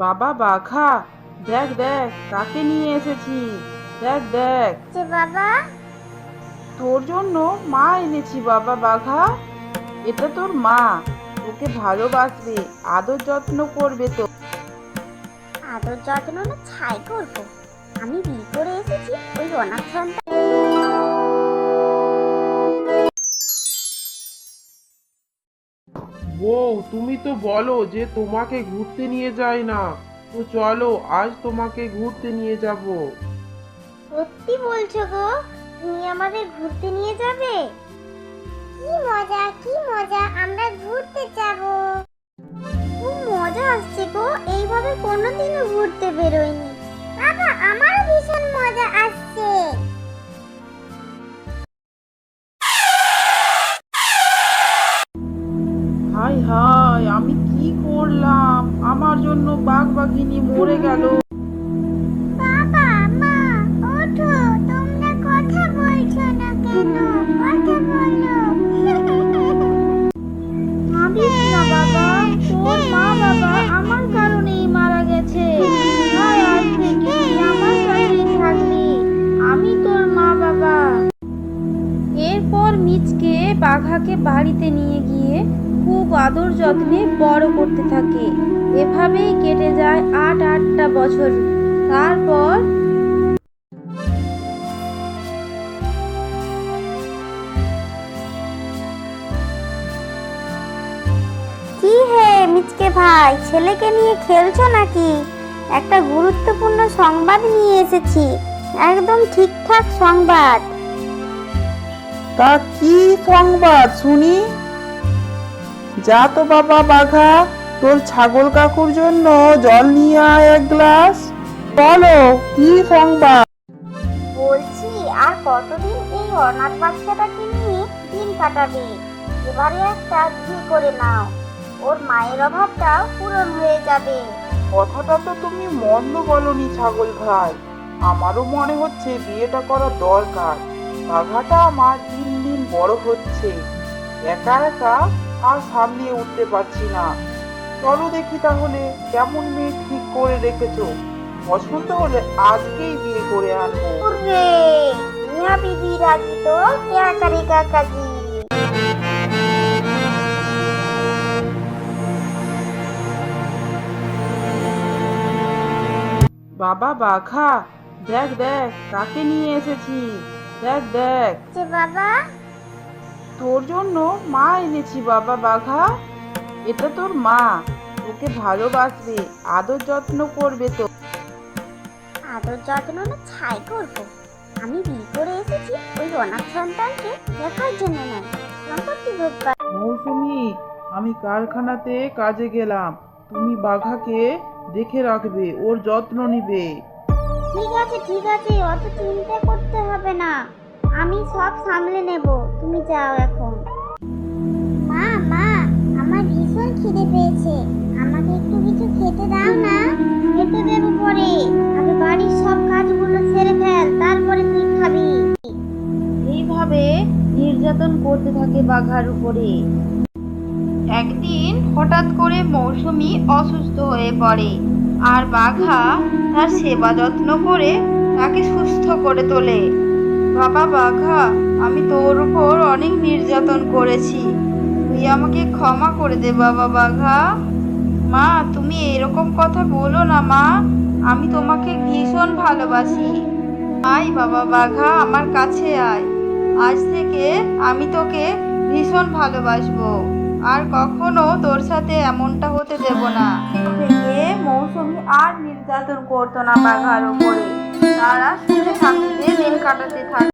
বাবা বাঘা, দেখ দেখ কাকে নিয়ে এসেছি। দেখ দেখ, যে বাবা। তোর জন্য মা এনেছি বাবা বাঘা। এটা তোর মা, তোকে ভালোবাসবে, আদর যত্ন করবে তো। আদর যত্ন না ছাই করবো? আমি বিয়ে করে এসেছি ওই অনাথ সন্তান। বউ, তুমি তো বলো যে তোমাকে ঘুরতে নিয়ে যায় না। তো চলো, আজ তোমাকে ঘুরতে নিয়ে যাব। সত্যি বলছো গো? তুমি আমাদের ঘুরতে নিয়ে যাবে? কি মজা কি মজা, আমরা ঘুরতে যাব। খুব মজা আসছে গো, এইভাবে কোনোদিনও ঘুরতে বেরোয়নি। বাবা, আমারও ভীষণ মজা আসছে। হাই হাই, আমি কি করলাম? আমার জন্য বাঘ বাঘিনী মরে গেল। বাবা মা, ওঠো, তোমরা কথা বলছো না কেন? কথা বলো। ভাবিস না বাবা, তোর মা বাবা আমার কারণেই মারা গেছে। তাই আজ থেকে তুই আমার কাছেই থাকবি। আমি তোর মা বাবা। এরপর মিচকে বাঘাকে বাড়িতে নিয়ে গিয়ে খুব আদর যত্নে বড় করতে থাকে। এভাবেই কেটে যায় আটটা বছর। তারপর কি হে মিচকে ভাই, ছেলেকে নিয়ে খেলছো নাকি? একটা গুরুত্বপূর্ণ সংবাদ নিয়ে এসেছি, একদম ঠিকঠাক সংবাদ। তা কি সংবাদ শুনি? যা তো বাবা বাঘা, তোর ছাগল কাকুর জন্য জল নিয়ে আয় এক গ্লাস। বলো কি সংবাদ? বলছি, আর কতদিন এই অনাথ বাচ্চাটাকে নিয়ে দিন কাটাবে? এবারে একটা বিয়ে করে নাও, ওর মায়ের অভাবটাও পূরণ হয়ে যাবে। কথাটা তো তুমি মন্দ বলনি ছাগল ভাই। আমারও মনে হচ্ছে বিয়েটা করা দরকার। বাঘাটা আমার দিন দিন বড় হচ্ছে, একা একা আর সামলিয়ে উঠতে পারছি না। চলো দেখি তাহলে কেমন মেয়ে ঠিক করে রেখেছো। পছন্দ হলে আজকেই বিয়ে করে আনবো। হুররে, মিয়া বিবি রাজি তো क्या करेगा काजी। বাবা বাঘা, দেখ দেখ কাকে নিয়ে এসেছি। দেখ দেখ, যে বাবা। তোর জন্য মা এনেছি বাবা বাঘা। এটা তোর মা, তোকে ভালোবাসবে, আদর যত্ন করবে তো। আদর যত্ন না ছাই করবো? আমি বিয়ে করে এসেছি ওই অনাথ সন্তানকে দেখার জন্য নয়, সম্পত্তি ভোগ করার। মৌসুমি, আমি কারখানাতে কাজে গেলাম, তুমি বাঘাকে দেখে রাখবে, ওর যত্ন নিবে। ঠিক আছে ঠিক আছে, অত চিন্তা করতে হবে না, আমি সব সামলে নেব। তুমি যাও এখন। মা মা, আমার ভীষণ খিদে পেয়েছে, আমাকে একটু কিছু খেতে দাও না। খেতে দেবো পরে, আগে বাড়ির সব কাজগুলো সেরে ফেল, তারপরে তুই খাবি। এইভাবে নির্যাতন করতে থাকে বাঘার উপরে। একদিন হঠাৎ করে মৌসুমী অসুস্থ হয়ে পড়ে, আর বাঘা তার সেবা যত্ন করে তাকে সুস্থ করে তোলে। বাবা বাঘা, আমি তোর উপর অনেক নির্যাতন করেছি, তুই আমাকে ক্ষমা করে দে বাবা বাঘা। মা, তুমি এরকম কথা বলো না মা, আমি তোমাকে ভীষণ ভালোবাসি। আয় বাবা বাঘা, আমার কাছে আয়। আজ থেকে আমি তোকে ভীষণ ভালোবাসবো, আর কখনো তোর সাথে এমনটা হতে দেব না। থেকে মৌসুমী আর নির্যাতন করতো না বাঘার উপরে। তারা সুখে শান্তিতে দিন কাটাতে থাকে।